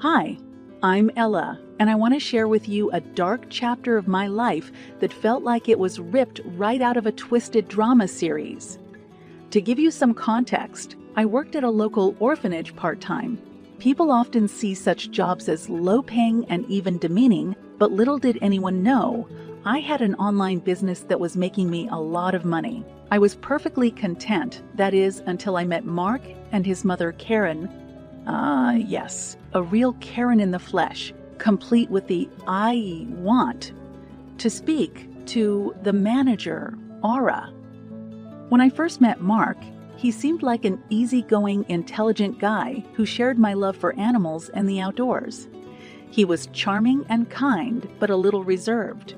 Hi, I'm Ella, and I want to share with you a dark chapter of my life that felt like it was ripped right out of a twisted drama series. To give you some context, I worked at a local orphanage part-time. People often see such jobs as low-paying and even demeaning, but little did anyone know, I had an online business that was making me a lot of money. I was perfectly content, that is, until I met Mark and his mother Karen. Yes, a real Karen in the flesh, complete with the I want to speak to the manager, Aura. When I first met Mark, he seemed like an easygoing, intelligent guy who shared my love for animals and the outdoors. He was charming and kind, but a little reserved.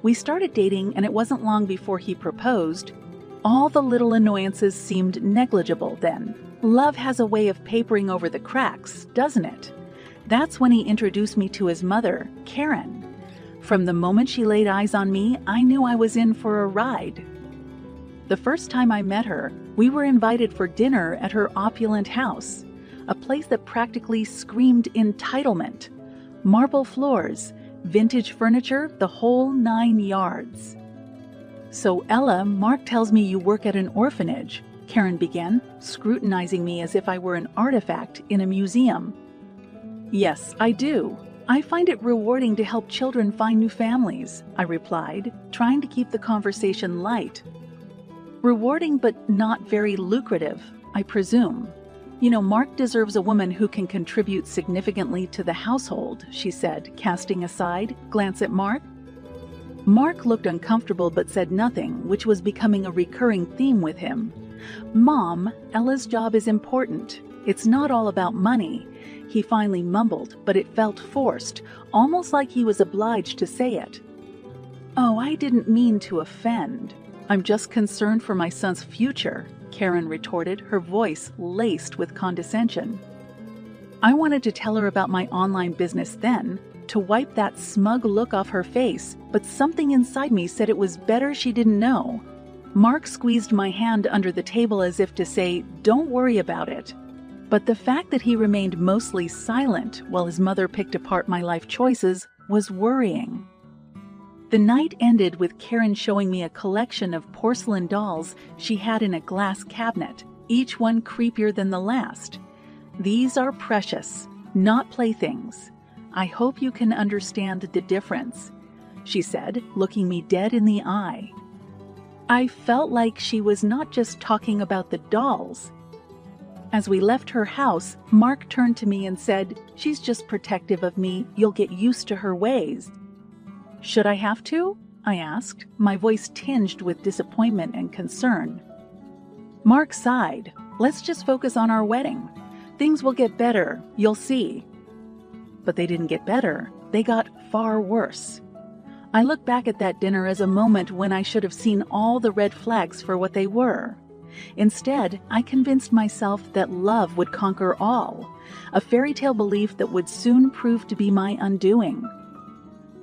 We started dating, and it wasn't long before he proposed. All the little annoyances seemed negligible then. Love has a way of papering over the cracks, doesn't it? That's when he introduced me to his mother, Karen. From the moment she laid eyes on me, I knew I was in for a ride. The first time I met her, we were invited for dinner at her opulent house, a place that practically screamed entitlement. Marble floors, vintage furniture, the whole 9 yards. "So, Ella, Mark tells me you work at an orphanage," Karen began, scrutinizing me as if I were an artifact in a museum. "Yes, I do. I find it rewarding to help children find new families," I replied, trying to keep the conversation light. "Rewarding but not very lucrative, I presume. You know, Mark deserves a woman who can contribute significantly to the household," she said, casting a side glance at Mark. Mark looked uncomfortable but said nothing, which was becoming a recurring theme with him. "Mom, Ella's job is important. It's not all about money," he finally mumbled, but it felt forced, almost like he was obliged to say it. "Oh, I didn't mean to offend. I'm just concerned for my son's future," Karen retorted, her voice laced with condescension. I wanted to tell her about my online business then, to wipe that smug look off her face, but something inside me said it was better she didn't know. Mark squeezed my hand under the table as if to say, "Don't worry about it." But the fact that he remained mostly silent while his mother picked apart my life choices was worrying. The night ended with Karen showing me a collection of porcelain dolls she had in a glass cabinet, each one creepier than the last. "These are precious, not playthings. I hope you can understand the difference," she said, looking me dead in the eye. I felt like she was not just talking about the dolls. As we left her house, Mark turned to me and said, "She's just protective of me. You'll get used to her ways." "Should I have to?" I asked, my voice tinged with disappointment and concern. Mark sighed. "Let's just focus on our wedding. Things will get better, you'll see." But they didn't get better. They got far worse. I look back at that dinner as a moment when I should have seen all the red flags for what they were. Instead, I convinced myself that love would conquer all, a fairy tale belief that would soon prove to be my undoing.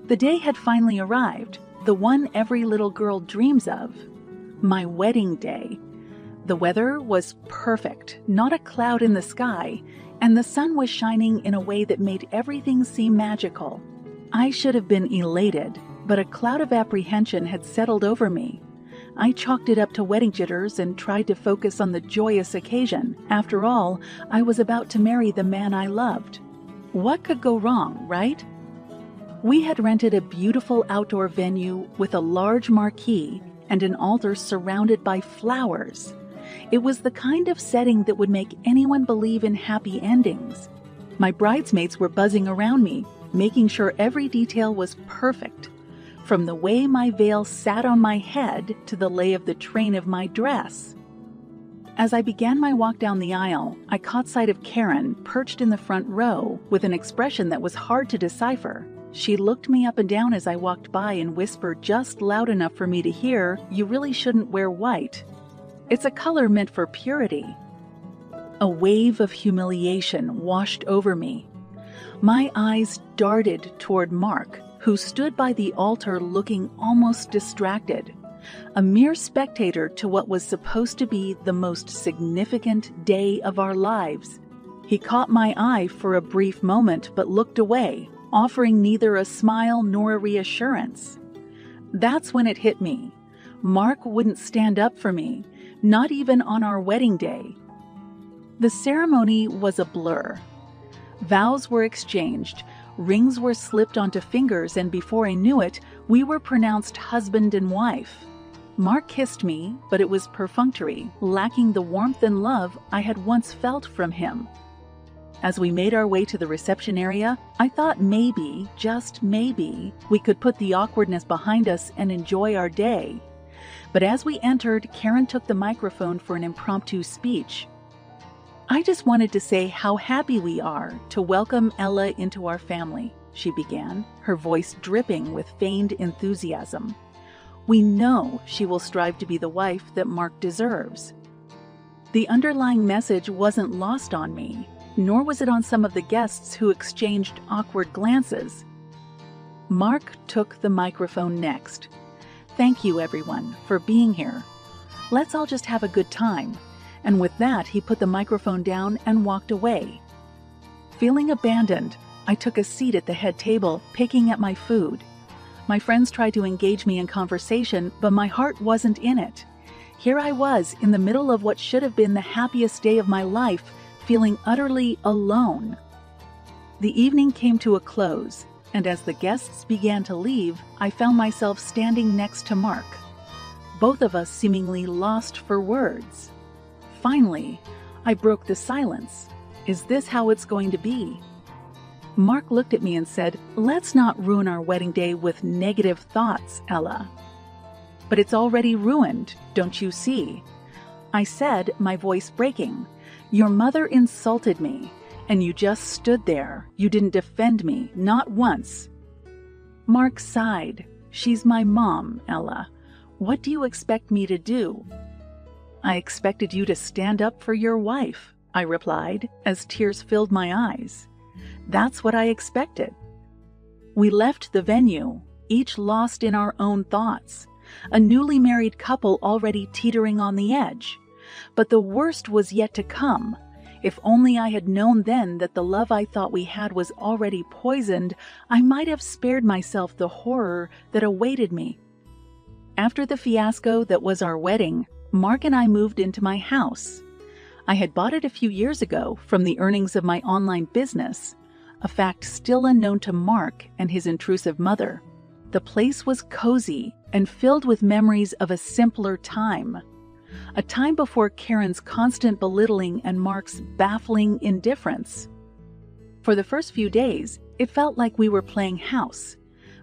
The day had finally arrived, the one every little girl dreams of. My wedding day. The weather was perfect, not a cloud in the sky, and the sun was shining in a way that made everything seem magical. I should have been elated, but a cloud of apprehension had settled over me. I chalked it up to wedding jitters and tried to focus on the joyous occasion. After all, I was about to marry the man I loved. What could go wrong, right? We had rented a beautiful outdoor venue with a large marquee and an altar surrounded by flowers. It was the kind of setting that would make anyone believe in happy endings. My bridesmaids were buzzing around me, making sure every detail was perfect, from the way my veil sat on my head to the lay of the train of my dress. As I began my walk down the aisle, I caught sight of Karen perched in the front row with an expression that was hard to decipher. She looked me up and down as I walked by and whispered just loud enough for me to hear, "You really shouldn't wear white. It's a color meant for purity." A wave of humiliation washed over me. My eyes darted toward Mark, who stood by the altar looking almost distracted, a mere spectator to what was supposed to be the most significant day of our lives. He caught my eye for a brief moment but looked away, offering neither a smile nor a reassurance. That's when it hit me. Mark wouldn't stand up for me, not even on our wedding day. The ceremony was a blur. Vows were exchanged, rings were slipped onto fingers, and before I knew it, we were pronounced husband and wife. Mark kissed me, but it was perfunctory, lacking the warmth and love I had once felt from him. As we made our way to the reception area, I thought maybe, just maybe, we could put the awkwardness behind us and enjoy our day. But as we entered, Karen took the microphone for an impromptu speech. "I just wanted to say how happy we are to welcome Ella into our family," she began, her voice dripping with feigned enthusiasm. "We know she will strive to be the wife that Mark deserves." The underlying message wasn't lost on me, nor was it on some of the guests who exchanged awkward glances. Mark took the microphone next. "Thank you, everyone, for being here. Let's all just have a good time." And with that, he put the microphone down and walked away. Feeling abandoned, I took a seat at the head table, picking at my food. My friends tried to engage me in conversation, but my heart wasn't in it. Here I was, in the middle of what should have been the happiest day of my life, feeling utterly alone. The evening came to a close, and as the guests began to leave, I found myself standing next to Mark. Both of us seemingly lost for words. Finally, I broke the silence. "Is this how it's going to be?" Mark looked at me and said, "Let's not ruin our wedding day with negative thoughts, Ella." "But it's already ruined, don't you see?" I said, my voice breaking. "Your mother insulted me, and you just stood there. You didn't defend me, not once." Mark sighed. "She's my mom, Ella. What do you expect me to do?" "I expected you to stand up for your wife," I replied, as tears filled my eyes. "That's what I expected." We left the venue, each lost in our own thoughts, a newly married couple already teetering on the edge. But the worst was yet to come. If only I had known then that the love I thought we had was already poisoned, I might have spared myself the horror that awaited me. After the fiasco that was our wedding, Mark and I moved into my house. I had bought it a few years ago from the earnings of my online business, a fact still unknown to Mark and his intrusive mother. The place was cozy and filled with memories of a simpler time. A time before Karen's constant belittling and Mark's baffling indifference. For the first few days, it felt like we were playing house.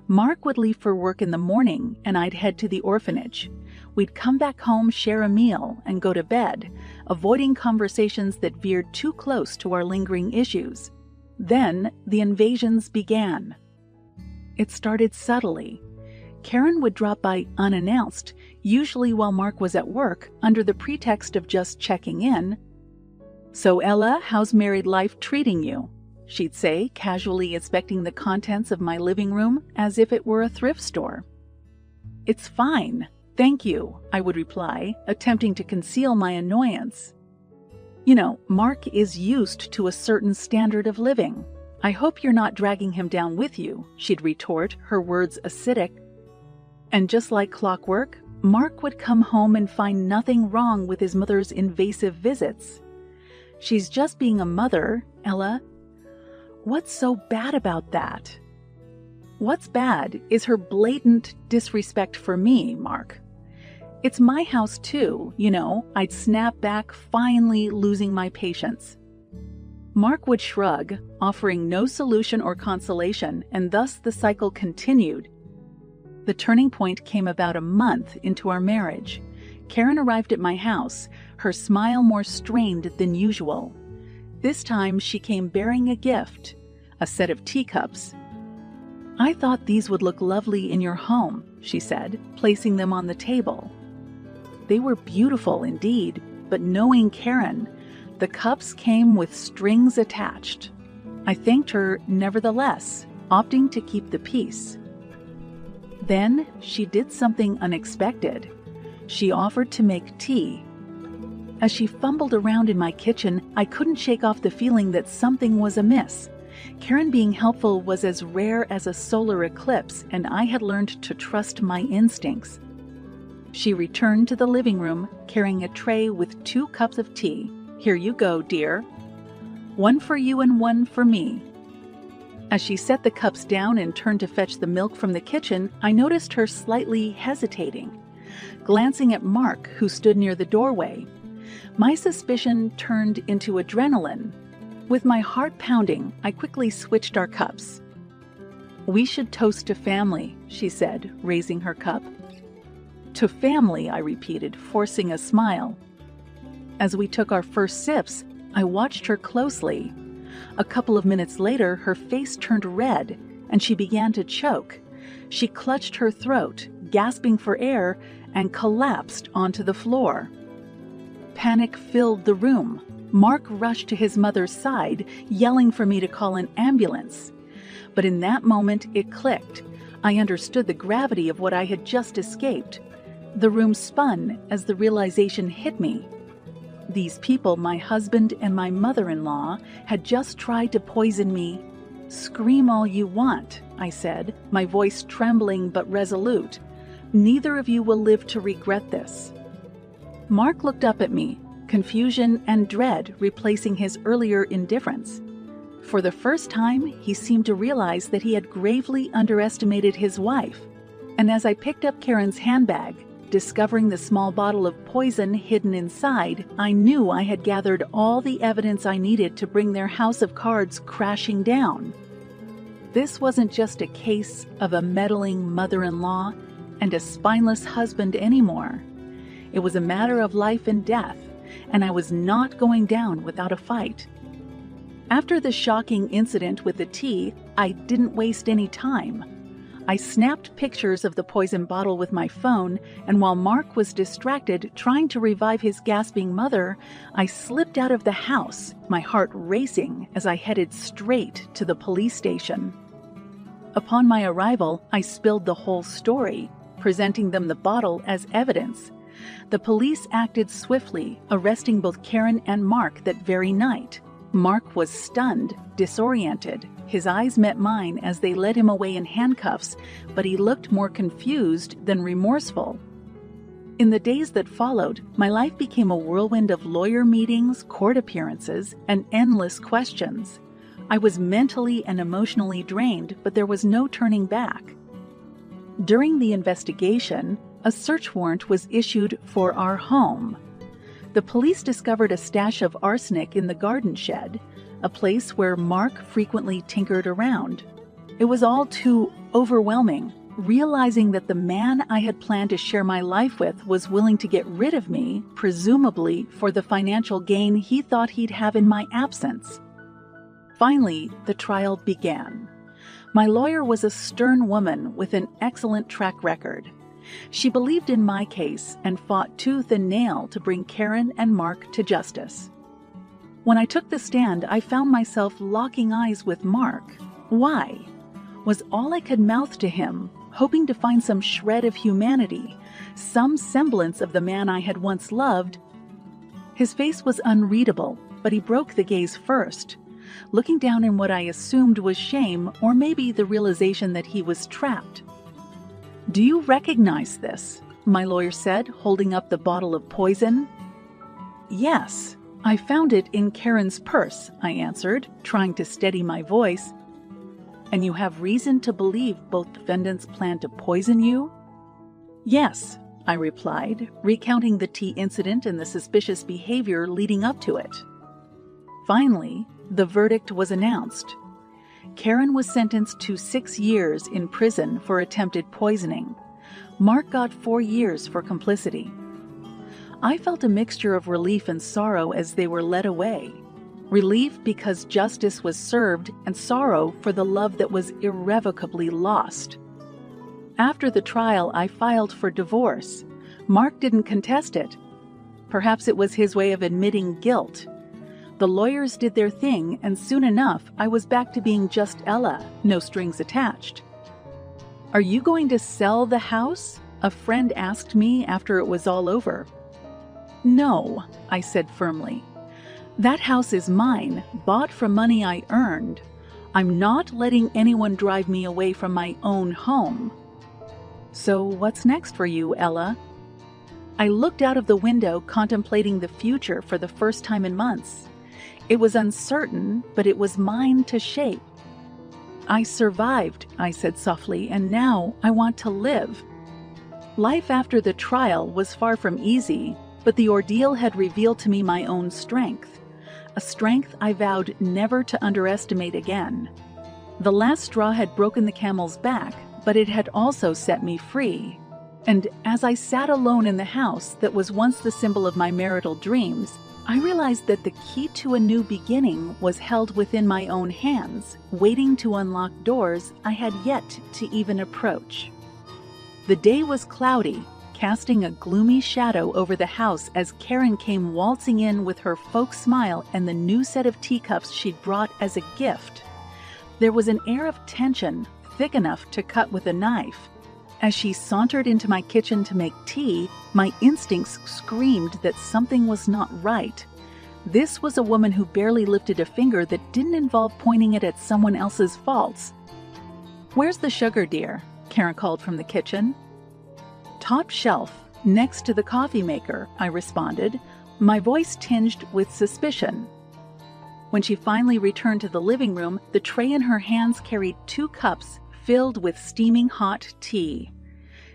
Mark would leave for work in the morning and I'd head to the orphanage. We'd come back home, share a meal, and go to bed, avoiding conversations that veered too close to our lingering issues. Then the invasions began. It started subtly. Karen would drop by unannounced, usually while Mark was at work, under the pretext of just checking in. "So Ella, how's married life treating you?" she'd say, casually inspecting the contents of my living room as if it were a thrift store. "It's fine, thank you," I would reply, attempting to conceal my annoyance. "You know, Mark is used to a certain standard of living. I hope you're not dragging him down with you," she'd retort, her words acidic. And just like clockwork, Mark would come home and find nothing wrong with his mother's invasive visits. "She's just being a mother, Ella." What's so bad about that? What's bad is her blatant disrespect for me, Mark. It's my house too, you know, I'd snap back, finally losing my patience. Mark would shrug, offering no solution or consolation, and thus the cycle continued. The turning point came about a month into our marriage. Karen arrived at my house, her smile more strained than usual. This time she came bearing a gift, a set of teacups. "I thought these would look lovely in your home," she said, placing them on the table. They were beautiful indeed, but knowing Karen, the cups came with strings attached. I thanked her nevertheless, opting to keep the peace. Then she did something unexpected. She offered to make tea. As she fumbled around in my kitchen, I couldn't shake off the feeling that something was amiss. Karen being helpful was as rare as a solar eclipse, and I had learned to trust my instincts. She returned to the living room, carrying a tray with 2 cups of tea. "Here you go, dear. One for you and one for me." As she set the cups down and turned to fetch the milk from the kitchen, I noticed her slightly hesitating, glancing at Mark, who stood near the doorway. My suspicion turned into adrenaline. With my heart pounding, I quickly switched our cups. "We should toast to family," she said, raising her cup. "To family," I repeated, forcing a smile. As we took our first sips, I watched her closely. A couple of minutes later, her face turned red, and she began to choke. She clutched her throat, gasping for air, and collapsed onto the floor. Panic filled the room. Mark rushed to his mother's side, yelling for me to call an ambulance. But in that moment, it clicked. I understood the gravity of what I had just escaped. The room spun as the realization hit me. These people, my husband and my mother-in-law, had just tried to poison me. "Scream all you want," I said, my voice trembling but resolute. "Neither of you will live to regret this." Mark looked up at me, confusion and dread replacing his earlier indifference. For the first time, he seemed to realize that he had gravely underestimated his wife. And as I picked up Karen's handbag, discovering the small bottle of poison hidden inside, I knew I had gathered all the evidence I needed to bring their house of cards crashing down. This wasn't just a case of a meddling mother-in-law and a spineless husband anymore. It was a matter of life and death, and I was not going down without a fight. After the shocking incident with the tea, I didn't waste any time. I snapped pictures of the poison bottle with my phone, and while Mark was distracted trying to revive his gasping mother, I slipped out of the house, my heart racing as I headed straight to the police station. Upon my arrival, I spilled the whole story, presenting them the bottle as evidence. The police acted swiftly, arresting both Karen and Mark that very night. Mark was stunned, disoriented. His eyes met mine as they led him away in handcuffs, but he looked more confused than remorseful. In the days that followed, my life became a whirlwind of lawyer meetings, court appearances, and endless questions. I was mentally and emotionally drained, but there was no turning back. During the investigation, a search warrant was issued for our home. The police discovered a stash of arsenic in the garden shed, a place where Mark frequently tinkered around. It was all too overwhelming, realizing that the man I had planned to share my life with was willing to get rid of me, presumably for the financial gain he thought he'd have in my absence. Finally, the trial began. My lawyer was a stern woman with an excellent track record. She believed in my case and fought tooth and nail to bring Karen and Mark to justice. When I took the stand, I found myself locking eyes with Mark. Why? Was all I could mouth to him, hoping to find some shred of humanity, some semblance of the man I had once loved. His face was unreadable, but he broke the gaze first, looking down in what I assumed was shame or maybe the realization that he was trapped. "Do you recognize this?" my lawyer said, holding up the bottle of poison. "Yes, I found it in Karen's purse," I answered, trying to steady my voice. "And you have reason to believe both defendants plan to poison you?" "Yes," I replied, recounting the tea incident and the suspicious behavior leading up to it. Finally, the verdict was announced. Karen was sentenced to 6 years in prison for attempted poisoning. Mark got 4 years for complicity. I felt a mixture of relief and sorrow as they were led away. Relief because justice was served, and sorrow for the love that was irrevocably lost. After the trial, I filed for divorce. Mark didn't contest it. Perhaps it was his way of admitting guilt. The lawyers did their thing, and soon enough, I was back to being just Ella, no strings attached. "Are you going to sell the house?" a friend asked me after it was all over. No, I said firmly. That house is mine, bought from money I earned. I'm not letting anyone drive me away from my own home. So what's next for you, Ella? I looked out of the window, contemplating the future for the first time in months. It was uncertain, but it was mine to shape. I survived, I said softly, and now I want to live. Life after the trial was far from easy, but the ordeal had revealed to me my own strength, a strength I vowed never to underestimate again. The last straw had broken the camel's back, but it had also set me free. And as I sat alone in the house that was once the symbol of my marital dreams, I realized that the key to a new beginning was held within my own hands, waiting to unlock doors I had yet to even approach. The day was cloudy, casting a gloomy shadow over the house as Karen came waltzing in with her folk smile and the new set of teacups she'd brought as a gift. There was an air of tension, thick enough to cut with a knife. As she sauntered into my kitchen to make tea, my instincts screamed that something was not right. This was a woman who barely lifted a finger that didn't involve pointing it at someone else's faults. "Where's the sugar, dear?" Karen called from the kitchen. "Top shelf, next to the coffee maker," I responded, my voice tinged with suspicion. When she finally returned to the living room, the tray in her hands carried 2 cups filled with steaming hot tea.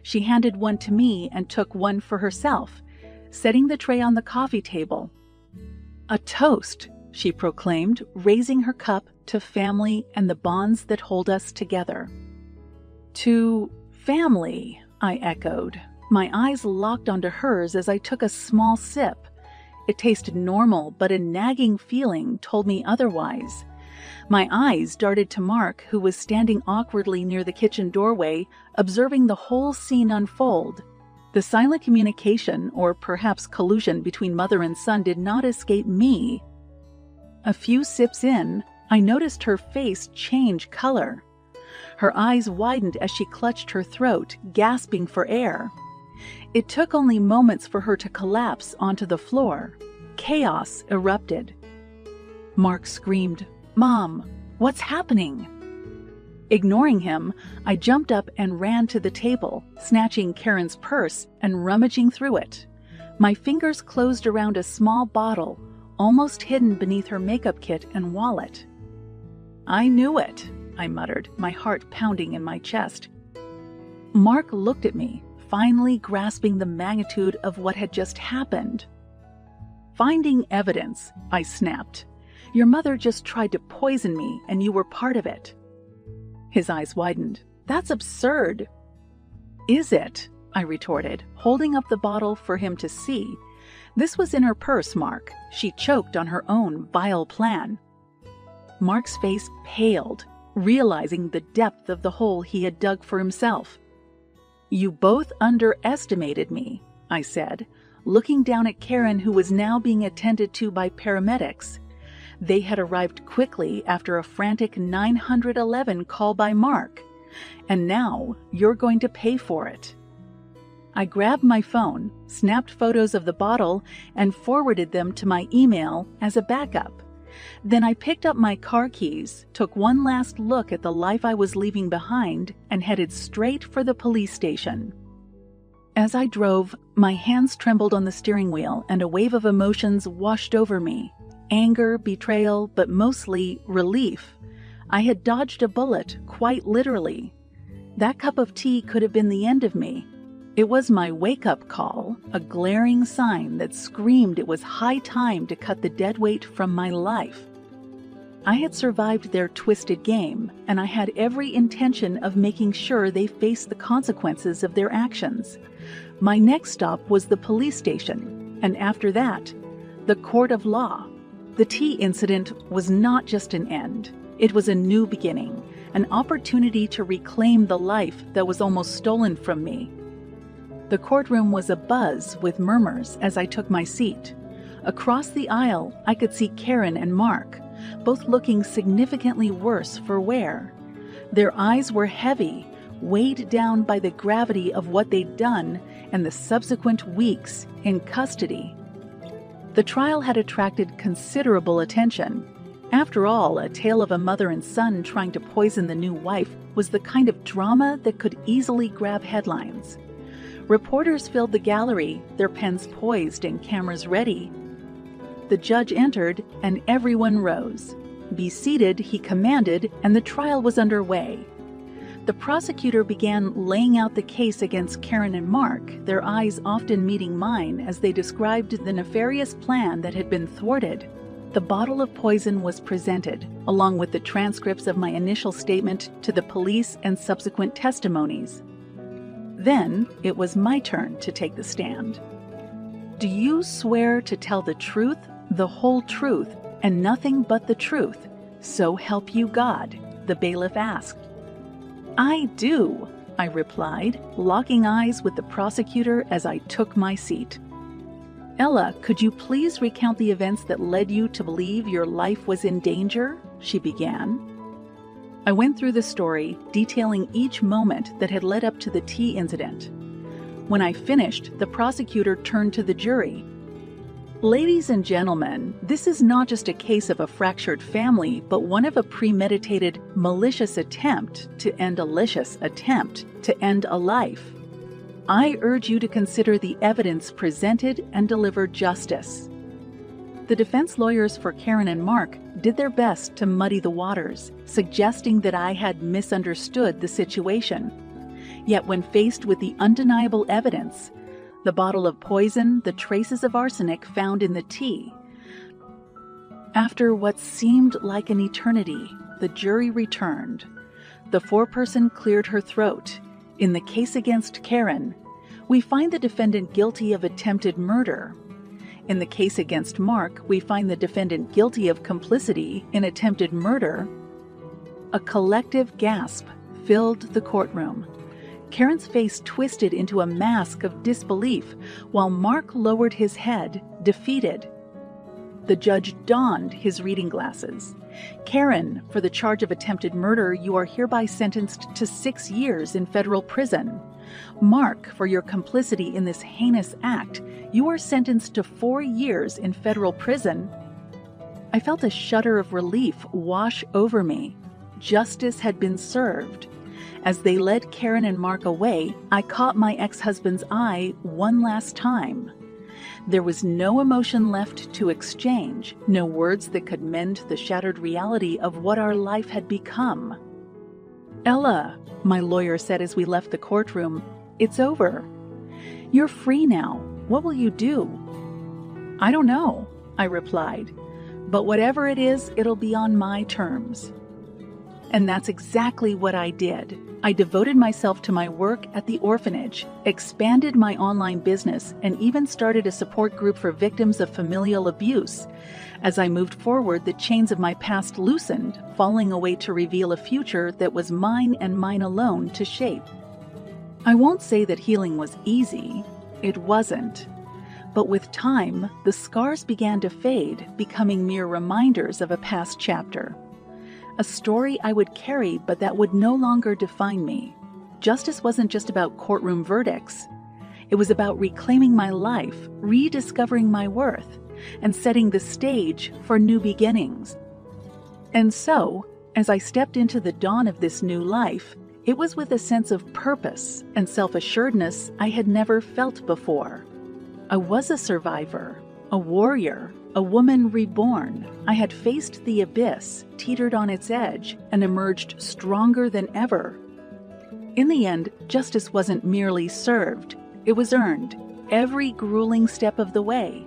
She handed one to me and took one for herself, setting the tray on the coffee table. "A toast," she proclaimed, raising her cup to family and the bonds that hold us together. "To family," I echoed. My eyes locked onto hers as I took a small sip. It tasted normal, but a nagging feeling told me otherwise. My eyes darted to Mark, who was standing awkwardly near the kitchen doorway, observing the whole scene unfold. The silent communication, or perhaps collusion between mother and son, did not escape me. A few sips in, I noticed her face change color. Her eyes widened as she clutched her throat, gasping for air. It took only moments for her to collapse onto the floor. Chaos erupted. Mark screamed, "Mom, what's happening?" Ignoring him, I jumped up and ran to the table, snatching Karen's purse and rummaging through it. My fingers closed around a small bottle, almost hidden beneath her makeup kit and wallet. "I knew it," I muttered, my heart pounding in my chest. Mark looked at me, finally grasping the magnitude of what had just happened. "Finding evidence," I snapped. "Your mother just tried to poison me, and you were part of it." His eyes widened. "That's absurd." "Is it?" I retorted, holding up the bottle for him to see. "This was in her purse, Mark. She choked on her own vile plan." Mark's face paled, realizing the depth of the hole he had dug for himself. "You both underestimated me," I said, looking down at Karen, who was now being attended to by paramedics. They had arrived quickly after a frantic 911 call by Mark. And now you're going to pay for it. I grabbed my phone, snapped photos of the bottle, and forwarded them to my email as a backup. Then I picked up my car keys, took one last look at the life I was leaving behind, and headed straight for the police station. As I drove, my hands trembled on the steering wheel, and a wave of emotions washed over me. Anger, betrayal, but mostly relief. I had dodged a bullet, quite literally. That cup of tea could have been the end of me. It was my wake-up call, a glaring sign that screamed it was high time to cut the dead weight from my life. I had survived their twisted game, and I had every intention of making sure they faced the consequences of their actions. My next stop was the police station, and after that, the court of law. The tea incident was not just an end. It was a new beginning, an opportunity to reclaim the life that was almost stolen from me. The courtroom was abuzz with murmurs as I took my seat. Across the aisle, I could see Karen and Mark, both looking significantly worse for wear. Their eyes were heavy, weighed down by the gravity of what they'd done and the subsequent weeks in custody. The trial had attracted considerable attention. After all, a tale of a mother and son trying to poison the new wife was the kind of drama that could easily grab headlines. Reporters filled the gallery, their pens poised and cameras ready. The judge entered, and everyone rose. "Be seated," he commanded, and the trial was underway. The prosecutor began laying out the case against Karen and Mark, their eyes often meeting mine as they described the nefarious plan that had been thwarted. The bottle of poison was presented, along with the transcripts of my initial statement to the police and subsequent testimonies. Then it was my turn to take the stand. "Do you swear to tell the truth, the whole truth, and nothing but the truth, so help you God?" the bailiff asked. "I do," I replied, locking eyes with the prosecutor as I took my seat. "Ella, could you please recount the events that led you to believe your life was in danger?" she began. I went through the story, detailing each moment that had led up to the tea incident. When I finished, the prosecutor turned to the jury. "Ladies and gentlemen, this is not just a case of a fractured family, but one of a premeditated, malicious attempt to end a life. I urge you to consider the evidence presented and deliver justice." The defense lawyers for Karen and Mark did their best to muddy the waters, suggesting that I had misunderstood the situation. Yet when faced with the undeniable evidence, the bottle of poison, the traces of arsenic found in the tea. After what seemed like an eternity, the jury returned. The foreperson cleared her throat. In the case against Karen, we find the defendant guilty of attempted murder. In the case against Mark, we find the defendant guilty of complicity in attempted murder. A collective gasp filled the courtroom. Karen's face twisted into a mask of disbelief, while Mark lowered his head, defeated. The judge donned his reading glasses. "Karen, for the charge of attempted murder, you are hereby sentenced to 6 years in federal prison. Mark, for your complicity in this heinous act, you are sentenced to 4 years in federal prison." I felt a shudder of relief wash over me. Justice had been served. As they led Karen and Mark away, I caught my ex-husband's eye one last time. There was no emotion left to exchange, no words that could mend the shattered reality of what our life had become. "Ella," my lawyer said as we left the courtroom, "it's over. You're free now. What will you do?" "I don't know," I replied, "but whatever it is, it'll be on my terms." And that's exactly what I did. I devoted myself to my work at the orphanage, expanded my online business, and even started a support group for victims of familial abuse. As I moved forward, the chains of my past loosened, falling away to reveal a future that was mine and mine alone to shape. I won't say that healing was easy. It wasn't. But with time, the scars began to fade, becoming mere reminders of a past chapter. A story I would carry, but that would no longer define me. Justice wasn't just about courtroom verdicts. It was about reclaiming my life, rediscovering my worth, and setting the stage for new beginnings. And so, as I stepped into the dawn of this new life, it was with a sense of purpose and self-assuredness I had never felt before. I was a survivor, a warrior, a woman reborn. I had faced the abyss, teetered on its edge, and emerged stronger than ever. In the end, justice wasn't merely served, it was earned, every grueling step of the way,